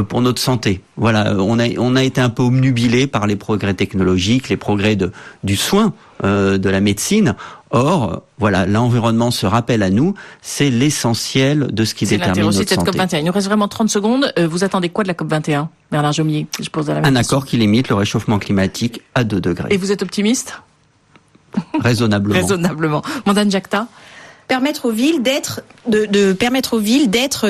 pour notre santé. Voilà, on a été un peu obnubilé par les progrès technologiques, les progrès du soin, de la médecine. Or, voilà, l'environnement se rappelle à nous, c'est l'essentiel de ce qui détermine notre santé. C'est l'intérêt aussi de cette COP21. Il nous reste vraiment 30 secondes. Vous attendez quoi de la COP21, Bernard Jomier? Je pose la même question. Un accord qui limite le réchauffement climatique à 2 degrés. Et vous êtes optimiste? Raisonnablement. Raisonnablement. Mandane Diakta? Permettre aux villes d'être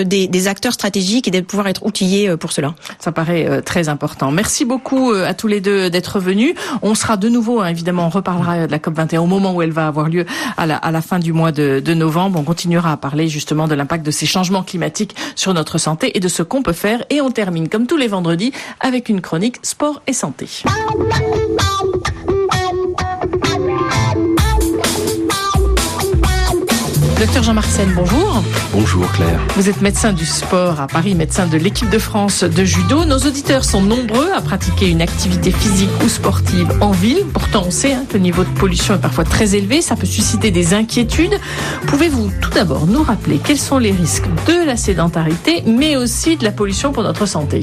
des acteurs stratégiques et de pouvoir être outillés pour cela. Ça paraît très important. Merci beaucoup à tous les deux d'être venus. On sera de nouveau, évidemment, on reparlera de la COP21 au moment où elle va avoir lieu à la fin du mois de novembre. On continuera à parler justement de l'impact de ces changements climatiques sur notre santé et de ce qu'on peut faire. Et on termine, comme tous les vendredis, avec une chronique sport et santé. Docteur Jean-Marc Sen, bonjour. Bonjour Claire. Vous êtes médecin du sport à Paris, médecin de l'équipe de France de judo. Nos auditeurs sont nombreux à pratiquer une activité physique ou sportive en ville. Pourtant, on sait que le niveau de pollution est parfois très élevé. Ça peut susciter des inquiétudes. Pouvez-vous tout d'abord nous rappeler quels sont les risques de la sédentarité, mais aussi de la pollution pour notre santé?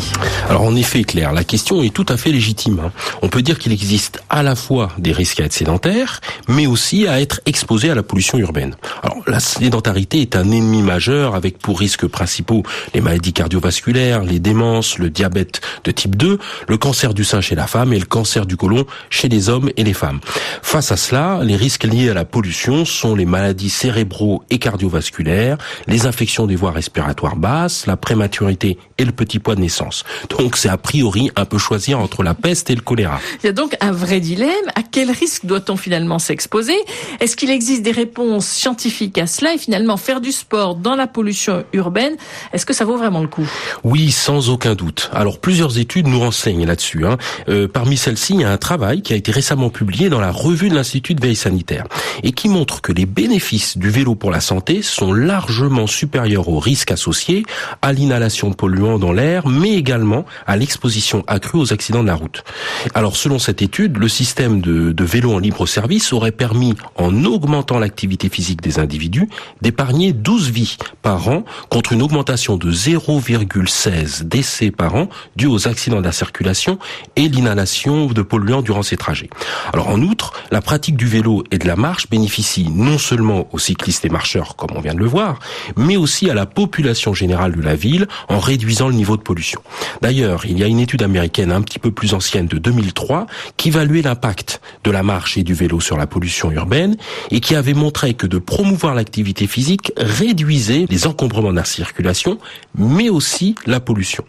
Alors en effet Claire, la question est tout à fait légitime. On peut dire qu'il existe à la fois des risques à être sédentaire, mais aussi à être exposé à la pollution urbaine. Alors la sédentarité est un ennemi majeur avec pour risques principaux les maladies cardiovasculaires, les démences, le diabète de type 2, le cancer du sein chez la femme et le cancer du côlon chez les hommes et les femmes. Face à cela, les risques liés à la pollution sont les maladies cérébro- et cardiovasculaires, les infections des voies respiratoires basses, la prématurité et le petit poids de naissance. Donc c'est a priori un peu choisir entre la peste et le choléra. Il y a donc un vrai dilemme. À quel risque doit-on finalement s'exposer? Est-ce qu'il existe des réponses scientifiques à cela? Et finalement, faire du sport dans la pollution urbaine, est-ce que ça vaut vraiment le coup? Oui, sans aucun doute. Alors, plusieurs études nous renseignent là-dessus. Parmi celles-ci, il y a un travail qui a été récemment publié dans la revue de l'Institut de veille sanitaire et qui montre que les bénéfices du vélo pour la santé sont largement supérieurs aux risques associés à l'inhalation de polluants dans l'air, mais également à l'exposition accrue aux accidents de la route. Alors, selon cette étude, le système de vélo en libre service aurait permis, en augmentant l'activité physique des individus, d'épargner 12 vies par an contre une augmentation de 0,16 décès par an dus aux accidents de la circulation et l'inhalation de polluants durant ces trajets. Alors en outre, la pratique du vélo et de la marche bénéficie non seulement aux cyclistes et marcheurs, comme on vient de le voir, mais aussi à la population générale de la ville en réduisant le niveau de pollution. D'ailleurs, il y a une étude américaine un petit peu plus ancienne de 2003 qui évaluait l'impact de la marche et du vélo sur la pollution urbaine et qui avait montré que de promouvoir l'activité physique réduisait les encombrements de la circulation, mais aussi la pollution.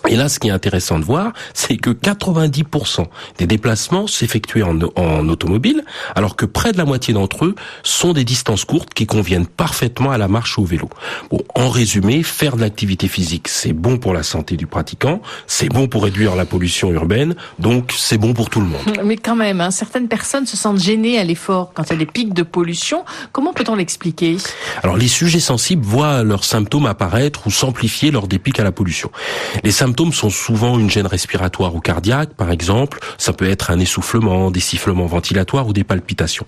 Et là, ce qui est intéressant de voir, c'est que 90% des déplacements s'effectuaient en automobile, alors que près de la moitié d'entre eux sont des distances courtes qui conviennent parfaitement à la marche ou au vélo. Bon, en résumé, faire de l'activité physique, c'est bon pour la santé du pratiquant, c'est bon pour réduire la pollution urbaine, donc c'est bon pour tout le monde. Mais quand même, certaines personnes se sentent gênées à l'effort quand il y a des pics de pollution. Comment peut-on l'expliquer? Alors, les sujets sensibles voient leurs symptômes apparaître ou s'amplifier lors des pics à la pollution. Les symptômes sont souvent une gêne respiratoire ou cardiaque, par exemple. Ça peut être un essoufflement, des sifflements ventilatoires ou des palpitations.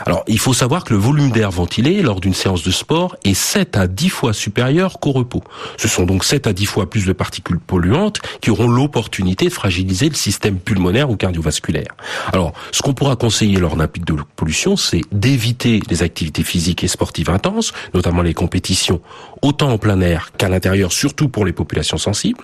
Alors, il faut savoir que le volume d'air ventilé lors d'une séance de sport est 7 à 10 fois supérieur qu'au repos. Ce sont donc 7 à 10 fois plus de particules polluantes qui auront l'opportunité de fragiliser le système pulmonaire ou cardiovasculaire. Alors, ce qu'on pourra conseiller lors d'un pic de pollution, c'est d'éviter les activités physiques et sportives intenses, notamment les compétitions, autant en plein air qu'à l'intérieur, surtout pour les populations sensibles,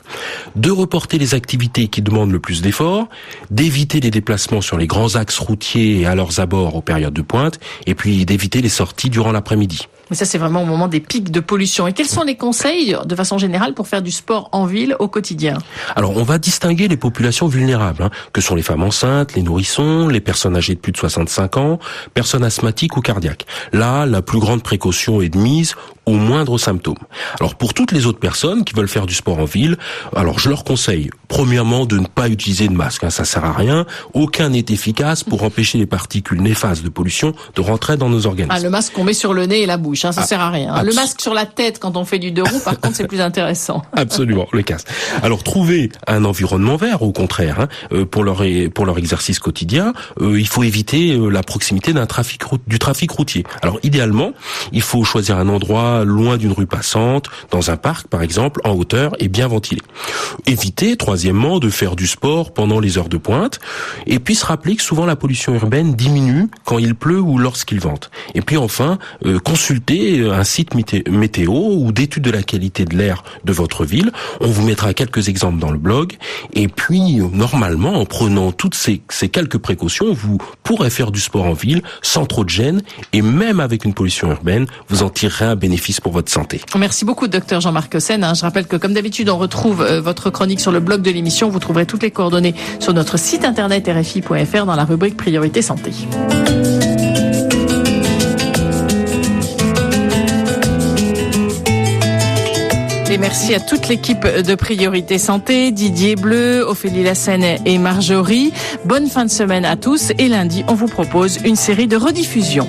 de reporter les activités qui demandent le plus d'efforts, d'éviter les déplacements sur les grands axes routiers et à leurs abords aux périodes de pointe, et puis d'éviter les sorties durant l'après-midi. Mais ça, c'est vraiment au moment des pics de pollution. Et quels sont les conseils, de façon générale, pour faire du sport en ville au quotidien? Alors, on va distinguer les populations vulnérables, que sont les femmes enceintes, les nourrissons, les personnes âgées de plus de 65 ans, personnes asthmatiques ou cardiaques. Là, la plus grande précaution est de mise aux moindres symptômes. Alors, pour toutes les autres personnes qui veulent faire du sport en ville, alors je leur conseille, premièrement, de ne pas utiliser de masque. Ça sert à rien. Aucun n'est efficace pour empêcher les particules néfastes de pollution de rentrer dans nos organismes. Le masque qu'on met sur le nez et la bouche, ça sert à rien. Le masque sur la tête quand on fait du 2 roues, par contre, c'est plus intéressant. Absolument, le casque. Alors, trouver un environnement vert, au contraire, pour leur exercice quotidien. Il faut éviter la proximité du trafic routier. Alors, idéalement, il faut choisir un endroit loin d'une rue passante, dans un parc par exemple, en hauteur et bien ventilé. Éviter, troisièmement, de faire du sport pendant les heures de pointe, et puis se rappeler que souvent la pollution urbaine diminue quand il pleut ou lorsqu'il vente. Et puis enfin, consulter un site météo ou d'études de la qualité de l'air de votre ville. On vous mettra quelques exemples dans le blog, et puis normalement, en prenant toutes ces quelques précautions, vous pourrez faire du sport en ville sans trop de gêne, et même avec une pollution urbaine, vous en tirerez un bénéfice pour votre santé. Merci beaucoup, docteur Jean-Marc Sen. Je rappelle que, comme d'habitude, on retrouve votre chronique sur le blog de l'émission. Vous trouverez toutes les coordonnées sur notre site internet rfi.fr dans la rubrique Priorité Santé. Et merci à toute l'équipe de Priorité Santé, Didier Bleu, Ophélie Lassène et Marjorie. Bonne fin de semaine à tous, et lundi, on vous propose une série de rediffusions.